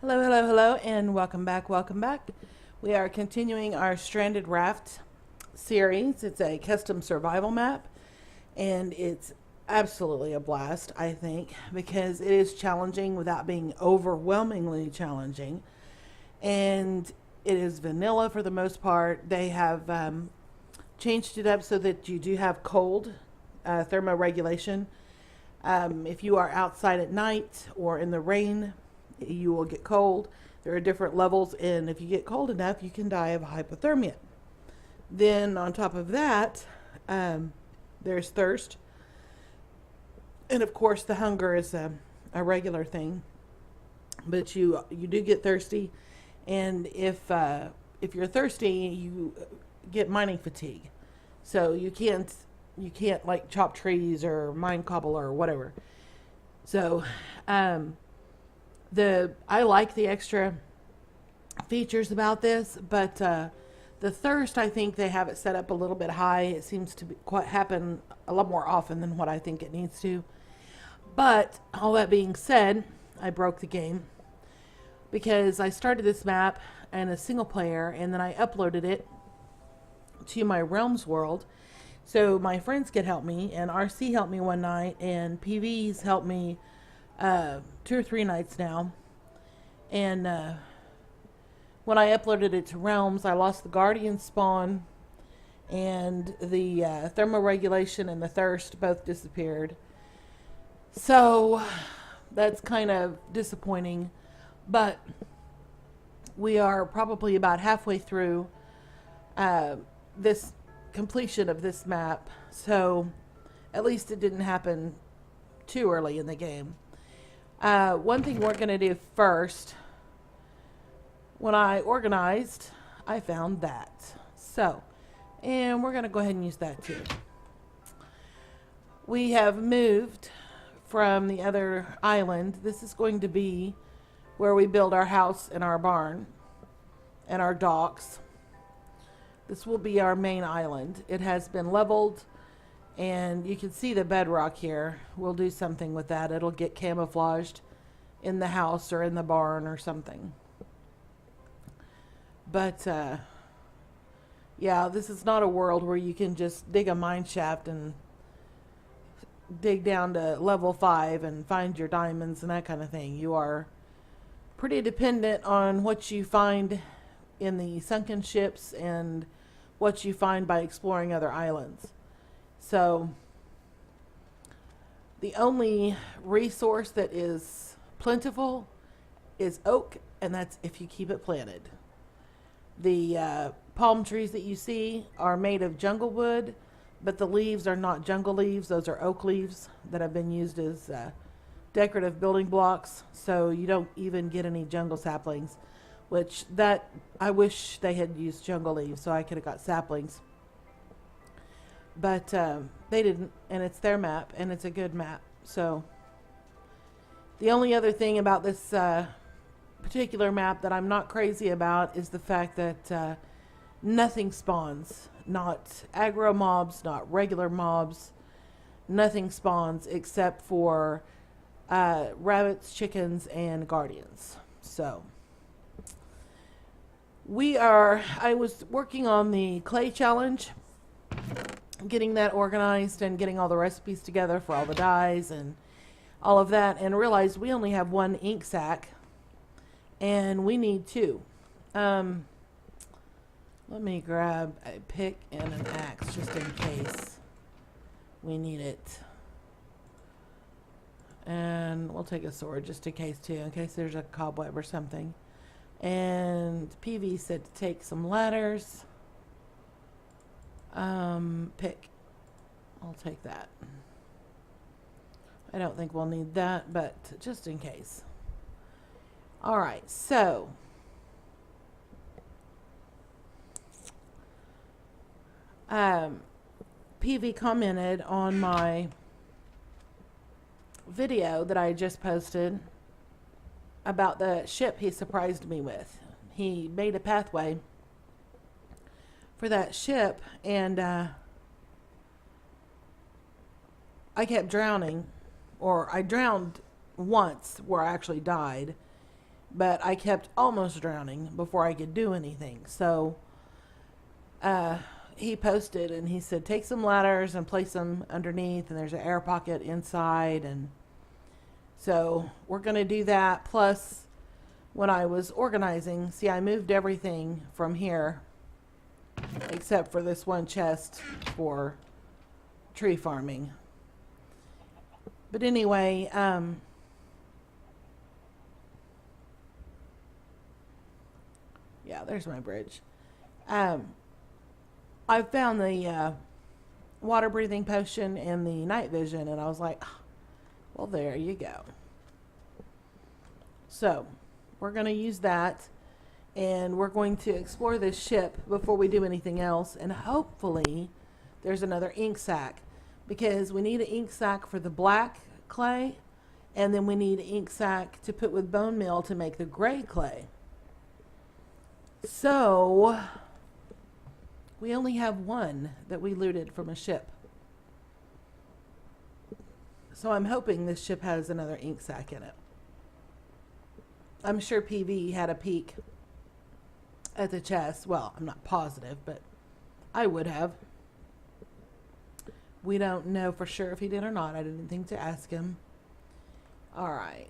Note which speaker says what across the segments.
Speaker 1: Hello, hello, hello, and welcome back, welcome back. We are continuing our Stranded RAFT series. It's a custom survival map, and it's absolutely a blast, I think, because it is challenging without being overwhelmingly challenging. And it is vanilla for the most part. They have changed it up so that you do have cold thermoregulation. If you are outside at night or in the rain, you will get cold. There are different levels, and if you get cold enough, you can die of hypothermia. Then, on top of that, there's thirst, and of course, the hunger is a regular thing. But you do get thirsty, and if you're thirsty, you get mining fatigue, so you can't like chop trees or mine cobble or whatever. So, I like the extra features about this, but the thirst, I think they have it set up a little bit high. It seems to be quite happen a lot more often than what I think it needs to. But all that being said, I broke the game because I started this map in a single player, and then I uploaded it to my Realms world so my friends could help me, and RC helped me one night, and PV's helped me 2 or 3 nights now. And when I uploaded it to Realms, I lost the Guardian spawn, and the thermoregulation and the thirst both disappeared. So that's kind of disappointing. But we are probably about halfway through this completion of this map. So at least it didn't happen too early in the game. One thing we're going to do first, when I organized, I found that. So, and we're going to go ahead and use that too. We have moved from the other island. This is going to be where we build our house and our barn and our docks. This will be our main island. It has been leveled, and you can see the bedrock here. We'll do something with that. It'll get camouflaged in the house or in the barn or something. But, yeah, this is not a world where you can just dig a mine shaft and dig down to level 5 and find your diamonds and that kind of thing. You are pretty dependent on what you find in the sunken ships and what you find by exploring other islands. So the only resource that is plentiful is oak, and that's if you keep it planted. The palm trees that you see are made of jungle wood, but the leaves are not jungle leaves. Those are oak leaves that have been used as decorative building blocks, so you don't even get any jungle saplings, which that I wish they had used jungle leaves so I could have got saplings. But they didn't, and it's their map, and it's a good map. So the only other thing about this particular map that I'm not crazy about is the fact that nothing spawns. Not aggro mobs, not regular mobs. Nothing spawns except for rabbits, chickens, and guardians. So I was working on the clay challenge, getting that organized and getting all the recipes together for all the dyes and all of that, and realized we only have 1 ink sac and we need 2. Let me grab a pick and an axe just in case we need it. And we'll take a sword just in case too, in case there's a cobweb or something. And PV said to take some ladders. Pick. I'll take that. I don't think we'll need that, but just in case. Alright, so PV commented on my video that I just posted about the ship he surprised me with. He made a pathway for that ship, and I kept drowning, or I drowned once where I actually died, but I kept almost drowning before I could do anything. So he posted and he said, take some ladders and place them underneath, and there's an air pocket inside. And so we're going to do that. Plus, when I was organizing, see, I moved everything from here except for this one chest for tree farming. But anyway, yeah, there's my bridge. I found the water breathing potion and the night vision, and I was like, well, there you go. So we're going to use that, and we're going to explore this ship before we do anything else, and hopefully there's another ink sac, because we need an ink sac for the black clay, and then we need an ink sac to put with bone meal to make the gray clay. So we only have one that we looted from a ship. So I'm hoping this ship has another ink sac in it. I'm sure PV had a peek at the chest. Well, I'm not positive, but I would have. We don't know for sure if he did or not. I didn't think to ask him. All right.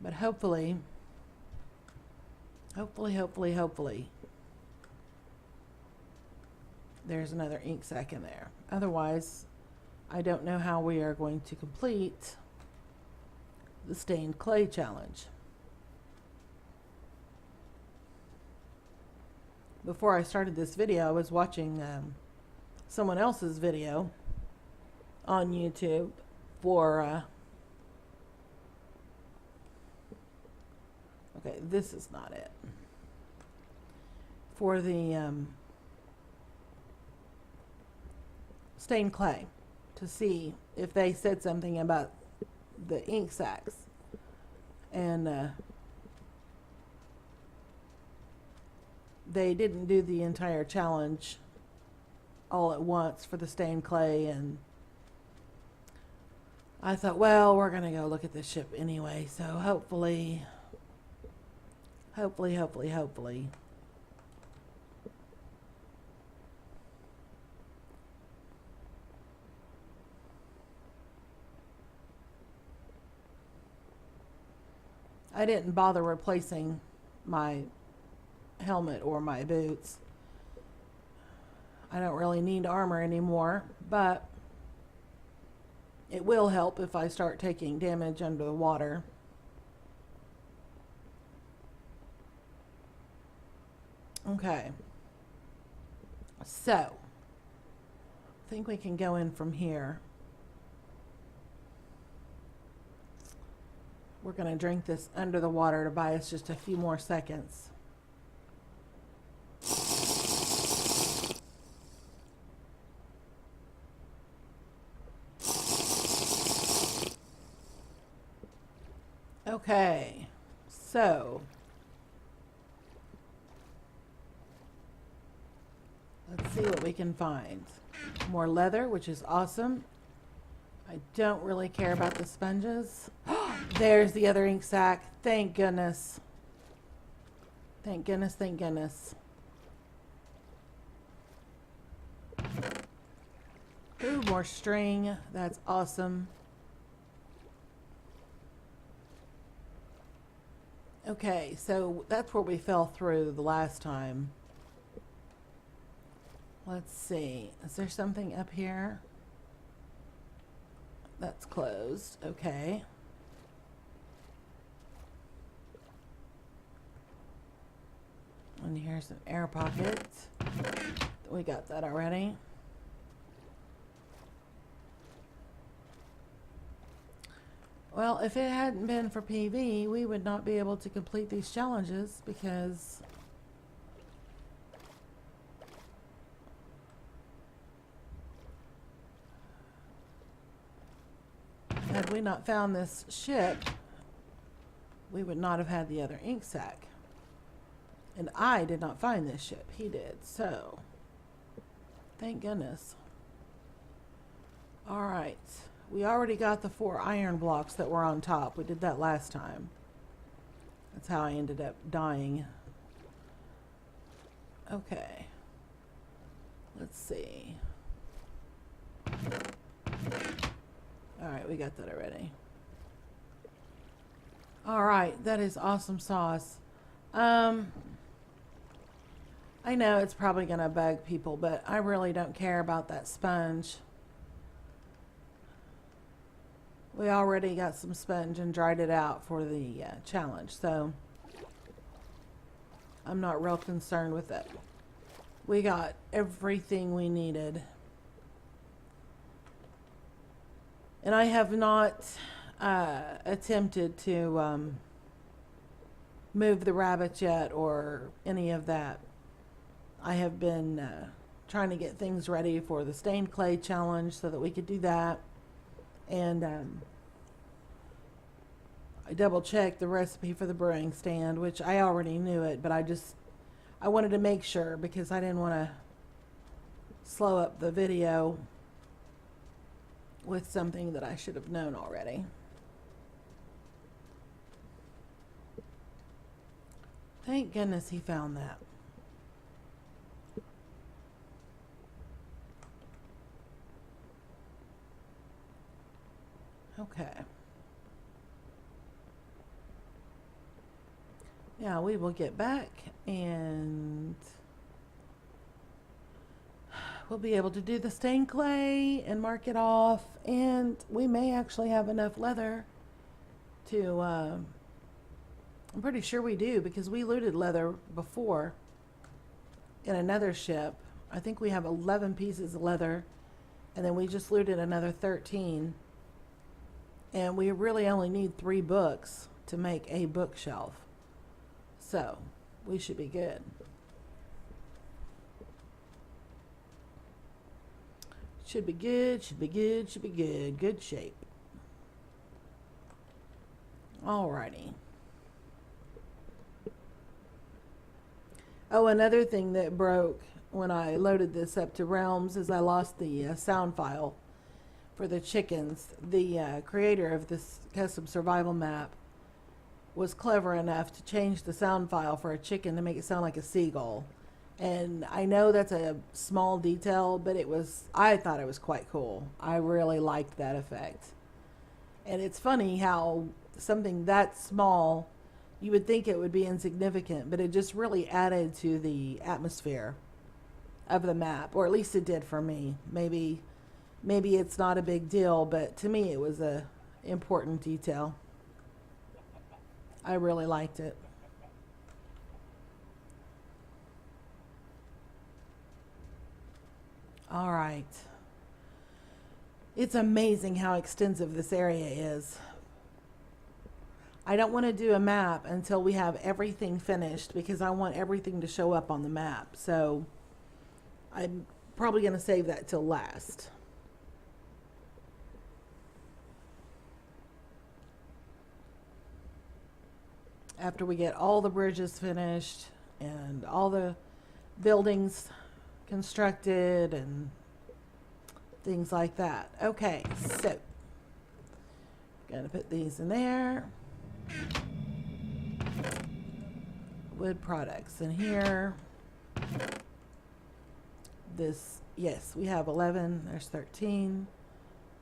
Speaker 1: But hopefully, there's another ink sac in there. Otherwise, I don't know how we are going to complete the stained clay challenge. Before I started this video, I was watching someone else's video on YouTube for okay, this is not it. For the stained clay, to see if they said something about the ink sacs. And they didn't do the entire challenge all at once for the stained clay, and I thought, well, we're gonna go look at this ship anyway, so hopefully I didn't bother replacing my helmet or my boots. I don't really need armor anymore, but it will help if I start taking damage under the water. Okay, so I think we can go in from here. We're going to drink this under the water to buy us just a few more seconds. Okay, so let's see what we can find. More leather, which is awesome. I don't really care about the sponges. There's the other ink sac. Thank goodness. Thank goodness, thank goodness. Ooh, more string. That's awesome. Okay, so that's where we fell through the last time. Let's see. Is there something up here? That's closed. Okay. And here's an air pocket. We got that already. Well, if it hadn't been for PV, we would not be able to complete these challenges, because had we not found this ship, we would not have had the other ink sac. And I did not find this ship. He did. So, thank goodness. All right. We already got the 4 iron blocks that were on top. We did that last time. That's how I ended up dying. Okay. Let's see. Alright, we got that already. Alright, that is awesome sauce. I know it's probably going to bug people, but I really don't care about that sponge. We already got some sponge and dried it out for the challenge, so I'm not real concerned with it. We got everything we needed. And I have not attempted to move the rabbits yet or any of that. I have been trying to get things ready for the stained clay challenge so that we could do that. And I double checked the recipe for the brewing stand, which I already knew it, but I wanted to make sure because I didn't want to slow up the video with something that I should have known already. Thank goodness he found that. Okay. Now we will get back and we'll be able to do the stained clay and mark it off, and we may actually have enough leather to I'm pretty sure we do because we looted leather before in another ship. I think we have 11 pieces of leather, and then we just looted another 13. And we really only need 3 books to make a bookshelf. So, we should be good. Should be good, should be good, should be good. Good shape. Alrighty. Oh, another thing that broke when I loaded this up to Realms is I lost the sound file for the chickens. The creator of this custom survival map was clever enough to change the sound file for a chicken to make it sound like a seagull. And I know that's a small detail, but I thought it was quite cool. I really liked that effect. And it's funny how something that small, you would think it would be insignificant, but it just really added to the atmosphere of the map, or at least it did for me. Maybe it's not a big deal, but to me it was a important detail. I really liked it. All right. It's amazing how extensive this area is. I don't want to do a map until we have everything finished because I want everything to show up on the map. So I'm probably going to save that till last. After we get all the bridges finished and all the buildings constructed and things like that. Okay, so gonna put these in there. Wood products in here. This, yes, we have 11. There's 13.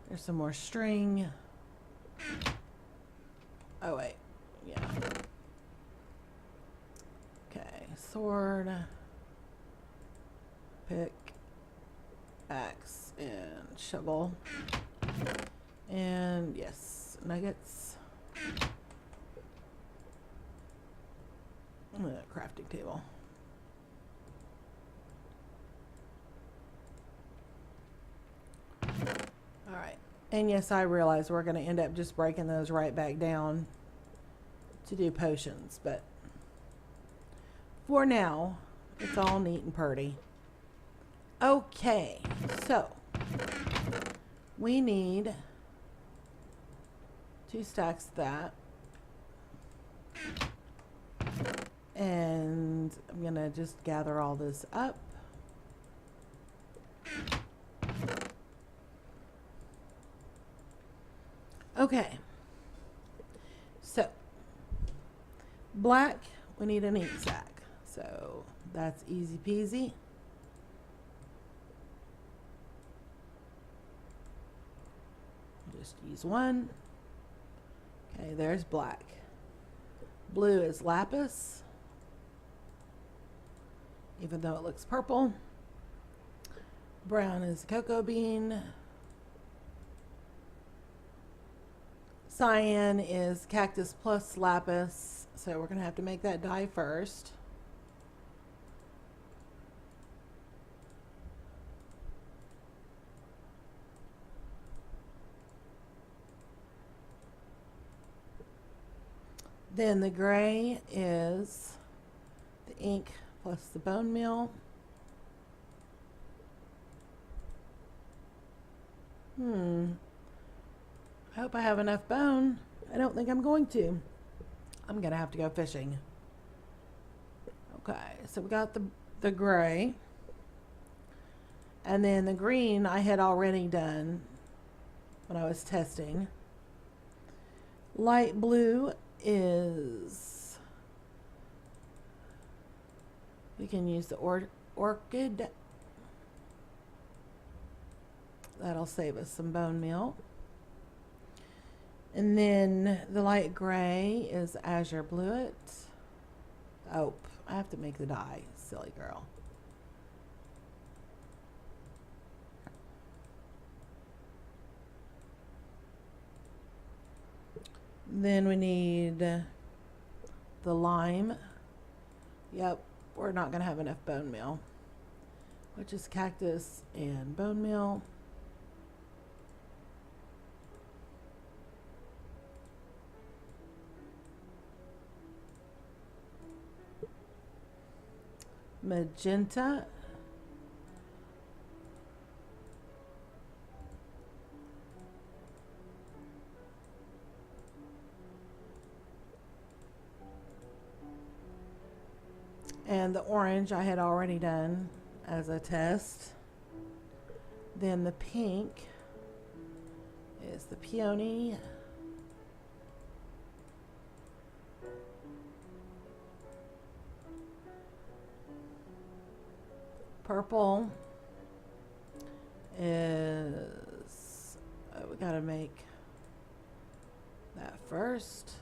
Speaker 1: There's some more string. Oh wait, yeah. Okay, sword, pick, axe, and shovel. And yes, nuggets. Crafting table. Alright. And yes, I realize we're going to end up just breaking those right back down to do potions, but for now, it's all neat and purty. Okay, so we need 2 stacks of that. And I'm going to just gather all this up. Okay. So, black, we need an ink sac. So, that's easy peasy. Just use one. Okay, there's black. Blue is lapis, even though it looks purple. Brown is cocoa bean. Cyan is cactus plus lapis, so we're going to have to make that dye first. Then the gray is the ink plus the bone meal. I hope I have enough bone. I don't think I'm going to. I'm going to have to go fishing. Okay, so we got the gray. And then the green I had already done when I was testing. Light blue is, we can use the orchid. That'll save us some bone meal. And then the light gray is azure bluet. Oh, I have to make the dye, silly girl. Then we need the lime. Yep, we're not going to have enough bone meal, which is cactus and bone meal. Magenta. And the orange I had already done as a test. Then the pink is the peony. Purple is, we gotta make that first.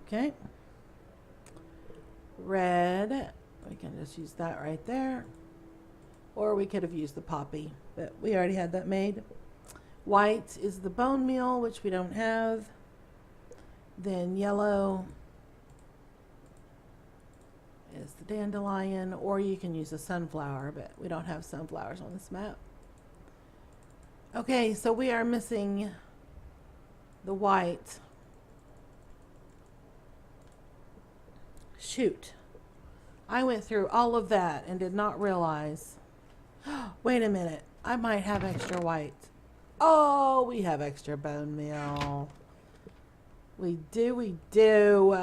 Speaker 1: Okay. Red, we can just use that right there. Or we could have used the poppy, but we already had that made. White is the bone meal, which we don't have. Then yellow is the dandelion, or you can use a sunflower, but we don't have sunflowers on this map. Okay, so we are missing the white. Shoot. I went through all of that and did not realize. Wait a minute. I might have extra white. Oh, we have extra bone meal. We do, we do.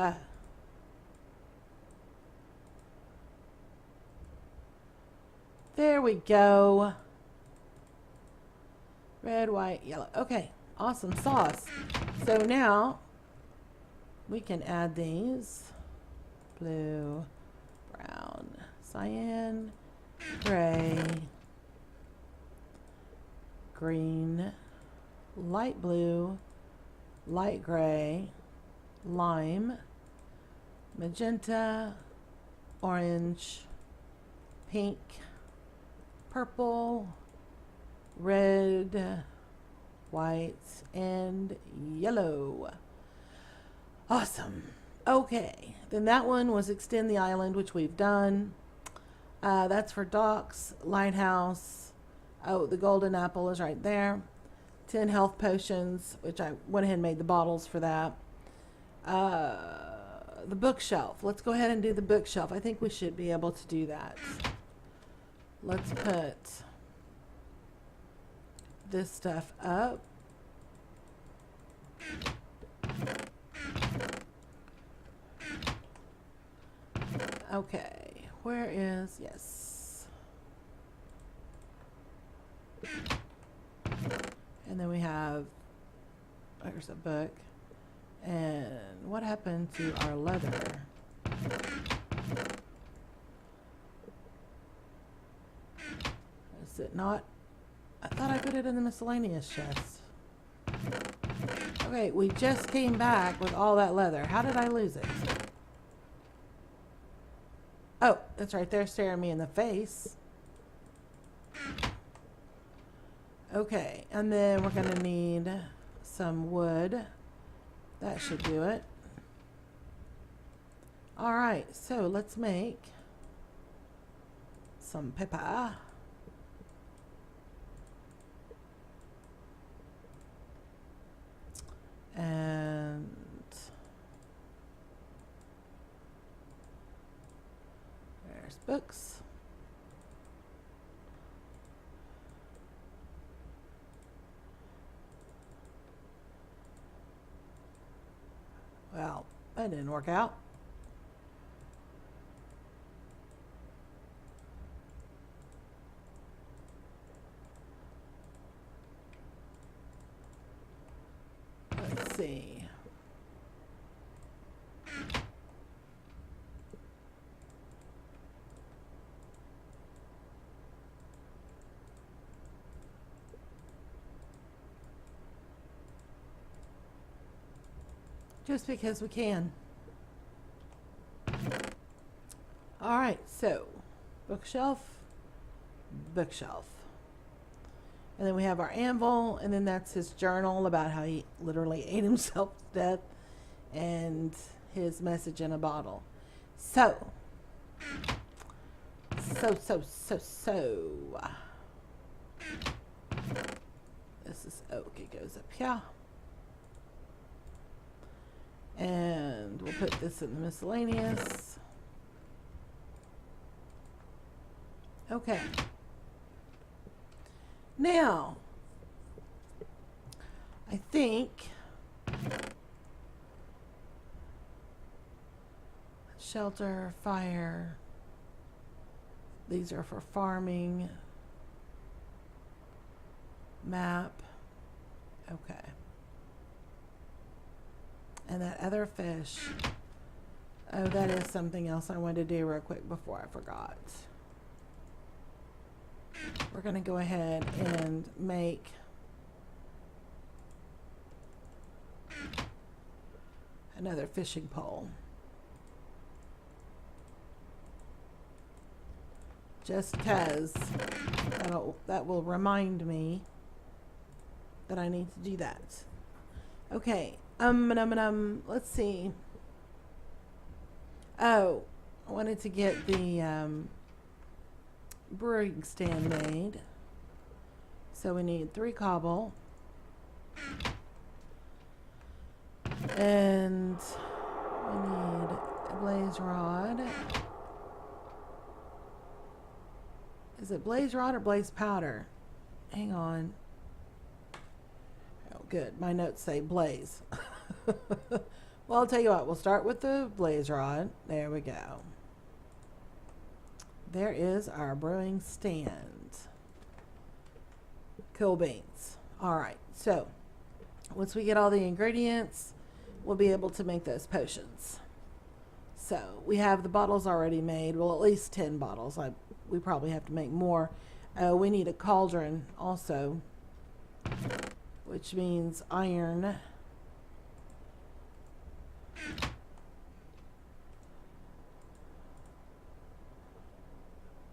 Speaker 1: There we go. Red, white, yellow. Okay, awesome sauce. So now we can add these. Blue, brown, cyan, gray, green, light blue, light gray, lime, magenta, orange, pink, purple, red, white, and yellow. Awesome. Okay, then that one was extend the island, which we've done. That's for docks, lighthouse. Oh, the golden apple is right there. 10 health potions, which I went ahead and made the bottles for that. The bookshelf. Let's go ahead and do the bookshelf. I think we should be able to do that. Let's put this stuff up. Okay, where is, yes. And then we have, there's a book. And what happened to our leather? Is it not? I thought I put it in the miscellaneous chest. Okay, we just came back with all that leather. How did I lose it? Oh, it's right there staring me in the face. Okay, and then we're going to need some wood. That should do it. Alright, so let's make some pepper. And there's books. Well, that didn't work out. Let's see. Just because we can. Alright, so bookshelf, bookshelf. And then we have our anvil, and then that's his journal about how he literally ate himself to death, and his message in a bottle. So. This is oak, it goes up here. And we'll put this in the miscellaneous. Okay. Now, I think shelter, fire, these are for farming, map, okay. And that other fish, oh, that is something else I wanted to do real quick before I forgot. We're going to go ahead and make another fishing pole. Just because that will remind me that I need to do that. Okay. Let's see. Oh, I wanted to get the brewing stand made. So we need 3 cobble. And we need a blaze rod. Is it blaze rod or blaze powder? Hang on. Oh, good. My notes say blaze. Well, I'll tell you what. We'll start with the blaze rod. There we go. There is our brewing stand. Cool beans. All right. So, once we get all the ingredients, we'll be able to make those potions. So, we have the bottles already made. Well, at least 10 bottles. We probably have to make more. We need a cauldron also, which means iron.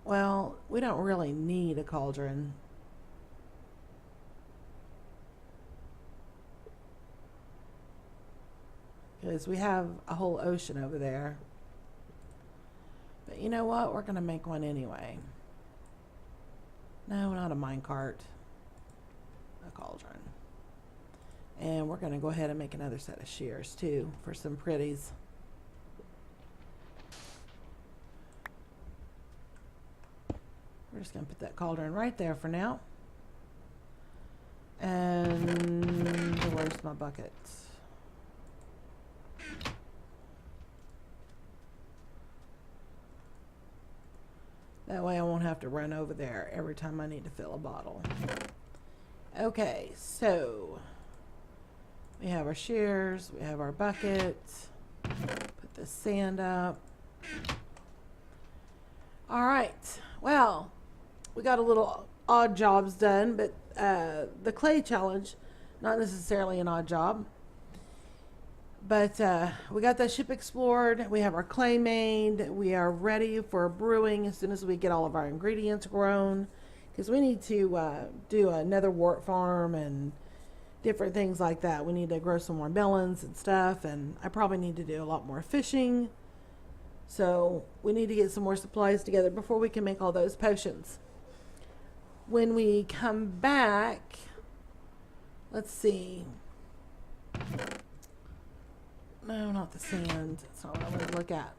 Speaker 1: Well, we don't really need a cauldron. Because we have a whole ocean over there. But you know what? We're going to make one anyway. No, not a minecart. A cauldron. And we're going to go ahead and make another set of shears too for some pretties. We're just going to put that cauldron right there for now. And where's my bucket? That way I won't have to run over there every time I need to fill a bottle. Okay, so we have our shears, we have our bucket. Put the sand up. All right, well, we got a little odd jobs done, but the clay challenge, not necessarily an odd job. But we got that ship explored. We have our clay made. We are ready for brewing as soon as we get all of our ingredients grown. Because we need to do another wart farm and different things like that. We need to grow some more melons and stuff. And I probably need to do a lot more fishing. So we need to get some more supplies together before we can make all those potions. When we come back, let's see. No, not the sand. That's not what I want to look at.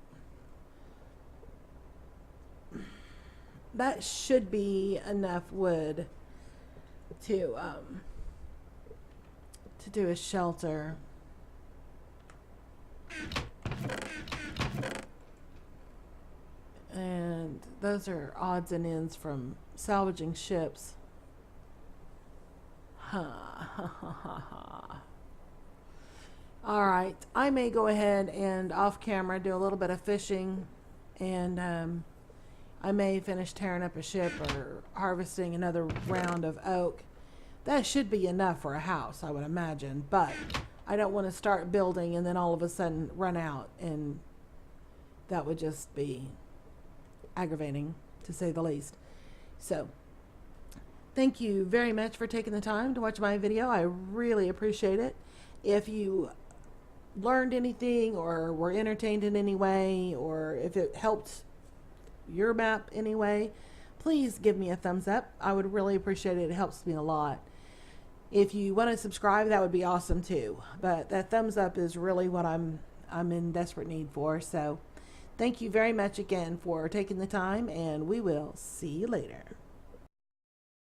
Speaker 1: That should be enough wood to do a shelter. And those are odds and ends from salvaging ships. All right, I may go ahead and off camera do a little bit of fishing, and I may finish tearing up a ship or harvesting another round of oak. That should be enough for a house, I would imagine, but I don't want to start building and then all of a sudden run out, and that would just be aggravating, to say the least. So thank you very much for taking the time to watch my video. I really appreciate it. If you learned anything or were entertained in any way, or if it helped your map anyway, please give me a thumbs up. I would really appreciate it. It helps me a lot. If you want to subscribe, that would be awesome too, but that thumbs up is really what I'm in desperate need for. So thank you very much again for taking the time, and we will see you later.